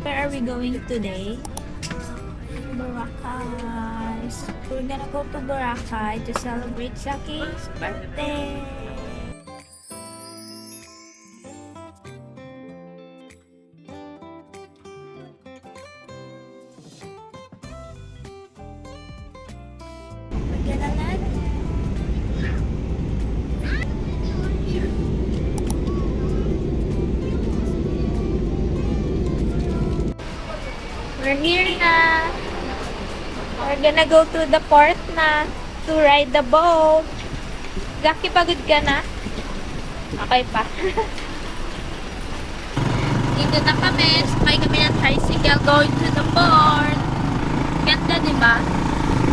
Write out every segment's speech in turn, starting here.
Where are we going today? Boracay. So we're gonna go to Boracay to celebrate Zaki's birthday. We're gonna land. We're here na. We're gonna go to the port na to ride the boat. Zaki, pagod ka na? Okay pa. Dito na kami. Sakay kami ng tricycle going to the port. Ganda, di ba?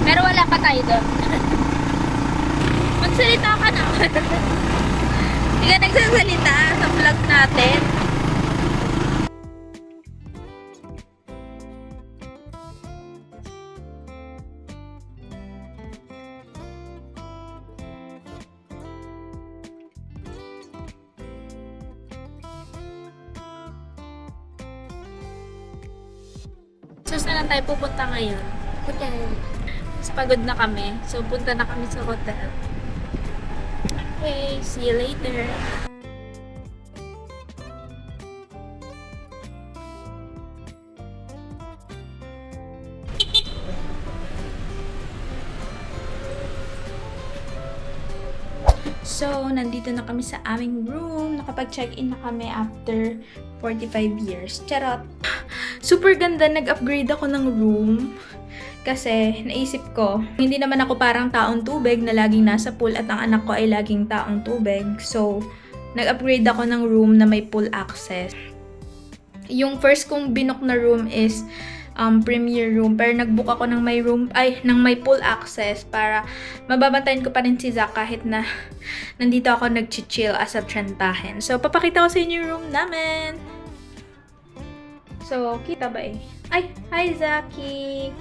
Pero wala pa tayo doon. Magsalita ka na. Hindi ka nagsasalita sa vlog natin. So, saan na tayo pupunta ngayon? Hotel. Mas pagod na kami. So, punta na kami sa hotel. Okay, see you later. So, nandito na kami sa aming room. Nakapag-check-in na kami after 45 years. Charot! Super ganda. Nag-upgrade ako ng room. Kasi, naisip ko, hindi naman ako parang taong tubig na laging nasa pool at ang anak ko ay laging taong tubig. So, nag-upgrade ako ng room na may pool access. Yung first kong binook na room is premier room. Pero nag-book ako ng may pool access para mababantayan ko pa rin si Zach kahit na nandito ako nag-chill as a trentahin. So, papakita ko sa inyo yung room namin. So, kita ba eh? Ay, hi Zaki!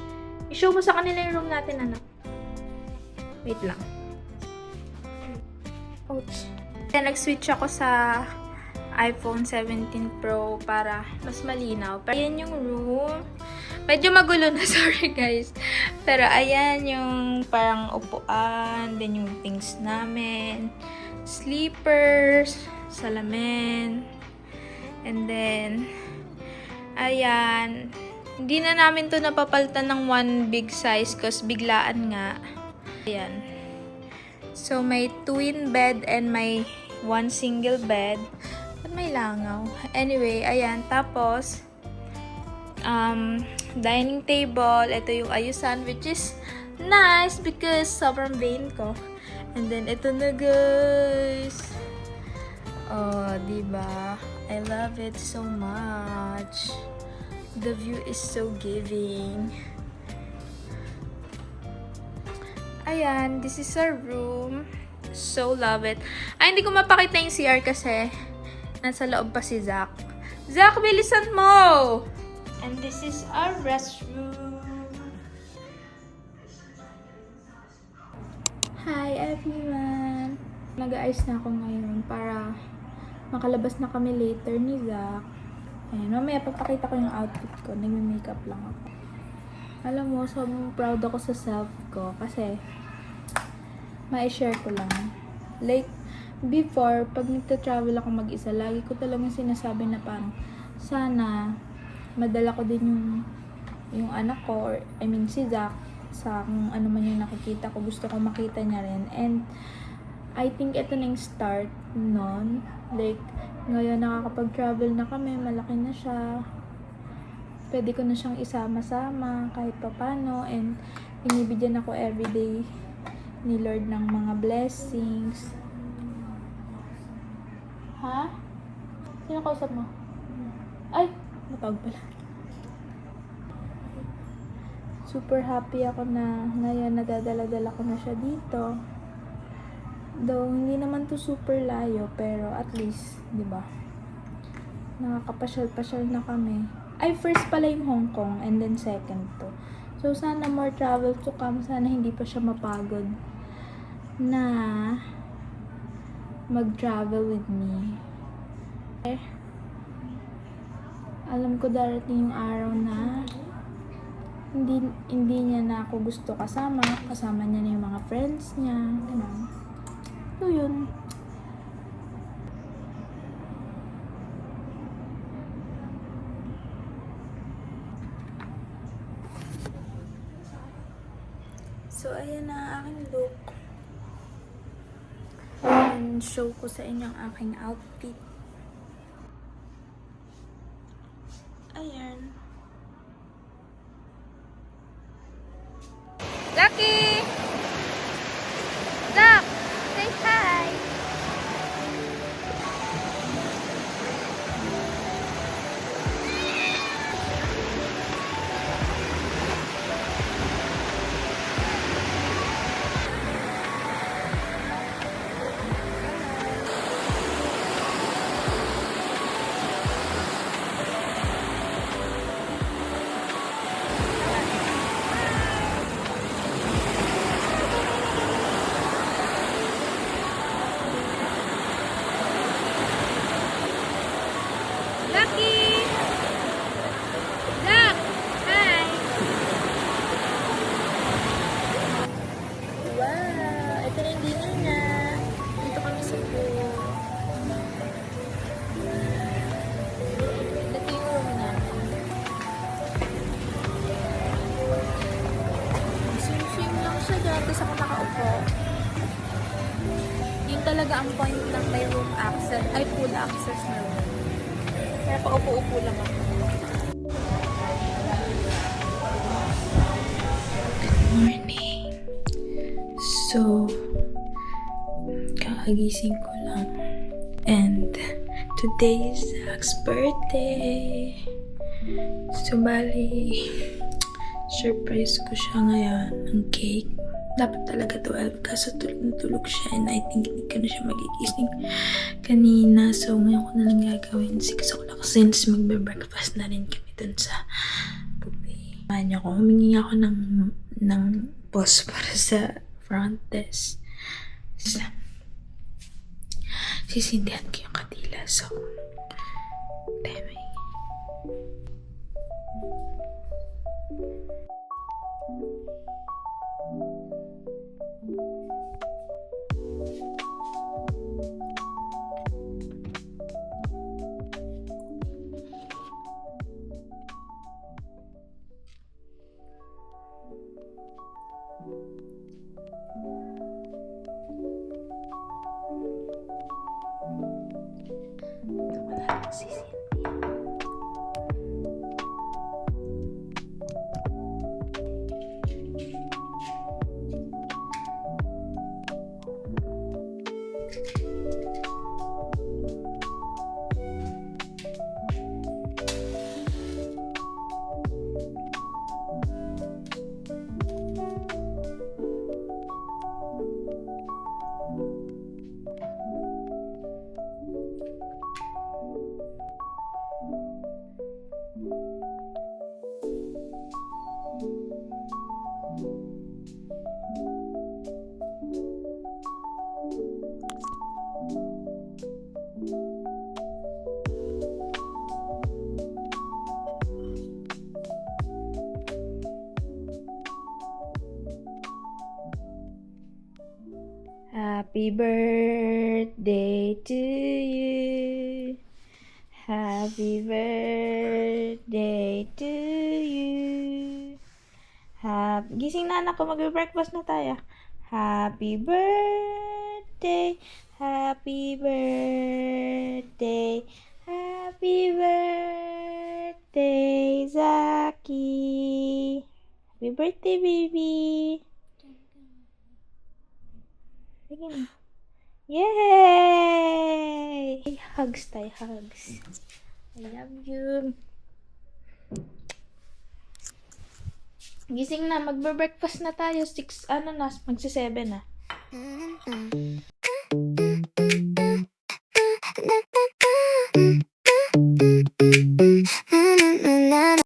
I-show mo sa kanila yung room natin, anak. Wait lang. Ouch. Kaya nag-switch ako sa iPhone 17 Pro para mas malinaw. Pero ayan yung room. Medyo magulo na, sorry guys. Pero ayan yung parang upuan, then yung things namin, sleepers, salamin, and then, ayan. Hindi na namin to napapalitan ng one big size kasi biglaan nga. Ayan. So, may twin bed and may one single bed. At may langaw. Anyway, ayan. Tapos, dining table. Ito yung ayusan, which is nice because sobrang vain ko. And then, ito na guys. Oh, diba? I love it so much. The view is so giving. Ayan, this is our room. So love it. Ay, hindi ko mapakita yung CR kasi nasa loob pa si Zach. Zach, bilisan mo! And this is our restroom. Hi everyone! Nag-aayos na ako ngayon para makalabas na kami later ni Zach. Ayan, mamaya papakita ko yung outfit ko. Nagme-makeup lang ako. Alam mo, sobrang proud ako sa self ko kasi ma-share ko lang. Like, before, pag nagta-travel ako mag-isa, lagi ko talagang sinasabi na parang sana madala ko din yung anak ko, or I mean si Zach, sa kung ano man yung nakikita ko. Gusto ko makita niya rin. And I think ito na yung start nun. Like, ngayon nakakapag-travel na kami, malaki na siya. Pwede ko na siyang isama-sama kahit papano, and binibigyan ako everyday ni Lord ng mga blessings. Ha? Sino kausap mo? Ay! Matawag pala. Super happy ako na ngayon nadadala-dala ko na siya dito. Though, hindi naman to super layo, pero at least, di ba? Nakakapasyal-pasyal na kami. Ay, first pala yung Hong Kong, and then second to. So, sana more travel to come. Sana hindi pa siya mapagod na mag-travel with me. Alam ko darating yung araw na hindi niya na ako gusto kasama niya na yung mga friends niya, gano'n. So, yun. So, ayan na ang aking look. And show ko sa inyo ang aking outfit. Ayan. Lucky! Doc! Say hi! Lucky! Doc! Hi! Wow! Ito na yung dinner na. Dito kami sa pool. Ito yung room namin. Swim-swim lang siya dyan. Tapos ako nakaupo. Yun talaga ang point ng may room access. Ay, pool access na room. Kaya paupo-upo lang ako. Good morning. So, kakagising ko lang. And, today is Zach's birthday. So, bali, surprise ko siya ngayon ng cake. Dapat talaga 12 kaso tulog na tulog siya and I think hindi ka na siya magigising kanina. So, ngayon ko na lang gagawin. 6 o'clock since magbe-breakfast na rin kami dun sa buffet. Manyo ko, humingi ako ng boss para sa front desk. So, sisindihan ko yung kadila. So, timing. Ito ko na lang sisindihan. Happy birthday to you. Happy birthday to you. Gising na anak ko, mag-breakfast na tayo. Happy birthday. Happy birthday. Happy birthday, Zaki. Happy birthday, baby. Again. Yay! Hugs tayo, hugs. I love you. Gising na, magbe-breakfast na tayo. 6, magsi-7 na.